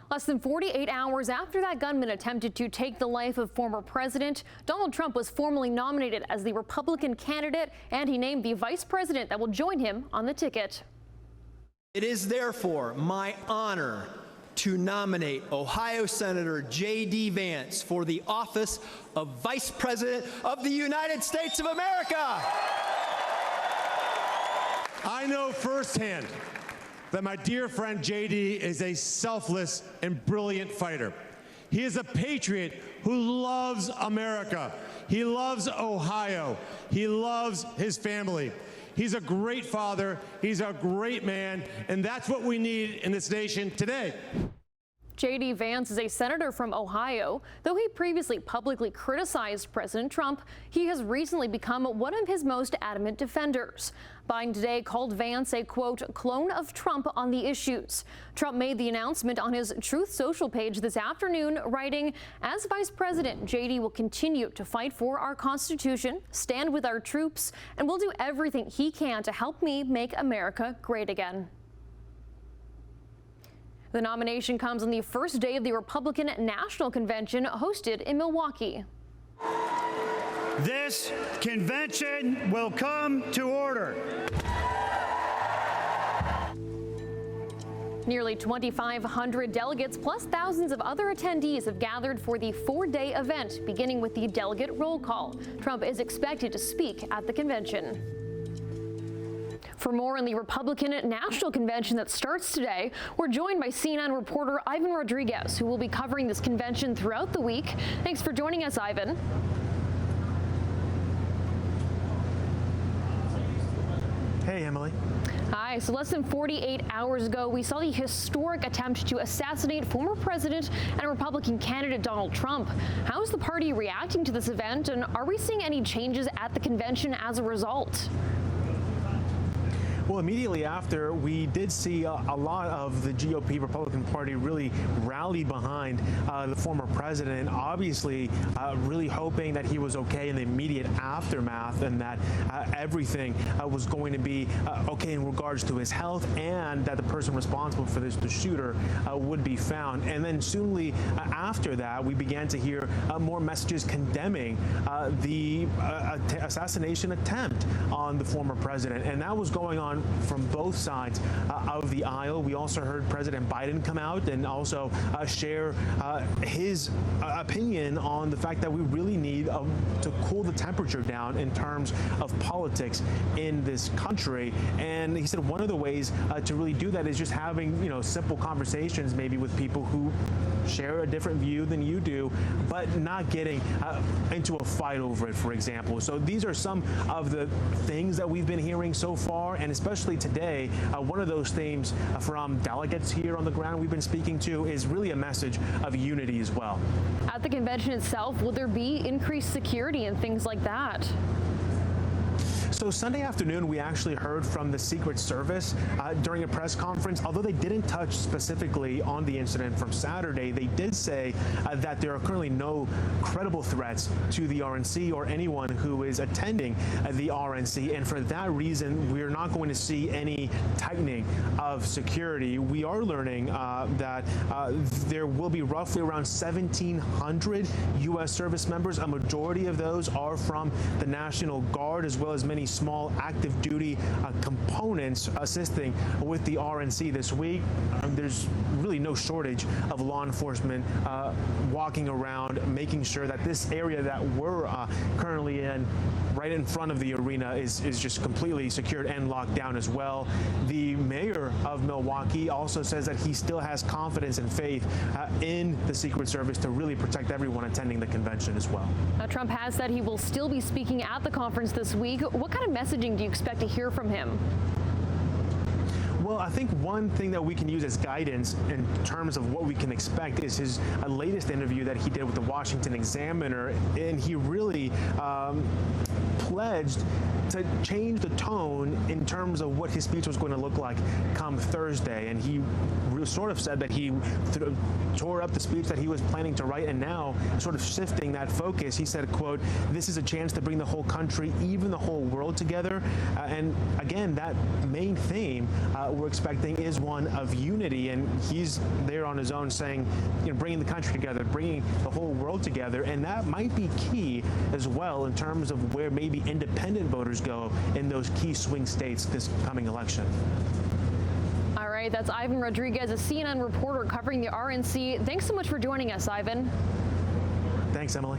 Less than 48 hours after that gunman attempted to take the life of former President, Donald Trump was formally nominated as the Republican candidate, and he named the vice president that will join him on the ticket. It is therefore my honor to nominate Ohio Senator JD Vance for the office of Vice President of the United States of America. I know firsthand that my dear friend JD is a selfless and brilliant fighter. He is a patriot who loves America. He loves Ohio. He loves his family. He's a great father. He's a great man. And that's what we need in this nation today. JD Vance is a senator from Ohio. Though he previously publicly criticized President Trump, he has recently become one of his most adamant defenders. Biden today called Vance a, quote, clone of Trump on the issues. Trump made the announcement on his Truth Social page this afternoon, writing, as vice president, JD will continue to fight for our Constitution, stand with our troops, and will do everything he can to help me make America great again. The nomination comes on the first day of the Republican National Convention hosted in Milwaukee. This convention will come to order. Nearly 2,500 delegates plus thousands of other attendees have gathered for the four-day event, beginning with the delegate roll call. Trump is expected to speak at the convention. For more on the Republican National Convention that starts today, we're joined by CNN reporter Ivan Rodriguez, who will be covering this convention throughout the week. Thanks for joining us, Ivan. Hey, Emily. Hi. So less than 48 hours ago, we saw the historic attempt to assassinate former President and Republican candidate Donald Trump. How is the party reacting to this event, and are we seeing any changes at the convention as a result? Well, immediately after, we did see a lot of the GOP Republican Party really rally behind the former president, obviously really hoping that he was okay in the immediate aftermath and that everything was going to be okay in regards to his health, and that the person responsible for this, the shooter, would be found. And then soonly after that, we began to hear more messages condemning the assassination attempt on the former president. And that was going on from both sides of the aisle. We also heard President Biden come out and also share his opinion on the fact that we really need to cool the temperature down in terms of politics in this country. And he said one of the ways to really do that is just having, simple conversations maybe with people who share a different view than you do, but not getting into a fight over it, for example. So these are some of the things that we've been hearing so far, and especially today, one of those themes from delegates here on the ground we've been speaking to is really a message of unity as well. At the convention itself, will there be increased security and things like that? So Sunday afternoon, we actually heard from the Secret Service during a press conference. Although they didn't touch specifically on the incident from Saturday, they did say that there are currently no credible threats to the RNC or anyone who is attending the RNC. And for that reason, we're not going to see any tightening of security. We are learning that there will be roughly around 1,700 U.S. service members. A majority of those are from the National Guard, as well as many small active duty components assisting with the RNC this week. There's really no shortage of law enforcement walking around, making sure that this area that we're currently in, right in front of the arena, is just completely secured and locked down as well. The mayor of Milwaukee also says that he still has confidence and faith in the Secret Service to really protect everyone attending the convention as well. Now, Trump has said he will still be speaking at the conference this week. What kind of messaging do you expect to hear from him? Well, I think one thing that we can use as guidance in terms of what we can expect is his latest interview that he did with the Washington Examiner, and he really pledged to change the tone in terms of what his speech was going to look like come Thursday. And he sort of said that he tore up the speech that he was planning to write, and now sort of shifting that focus. He said, quote, "This is a chance to bring the whole country, even the whole world together." And again, that main theme we're expecting is one of unity. And he's there on his own saying, bringing the country together, bringing the whole world together. And that might be key as well in terms of where maybe independent voters go in those key swing states this coming election. All right, that's Ivan Rodriguez, a CNN reporter covering the RNC. Thanks so much for joining us, Ivan. Thanks, Emily.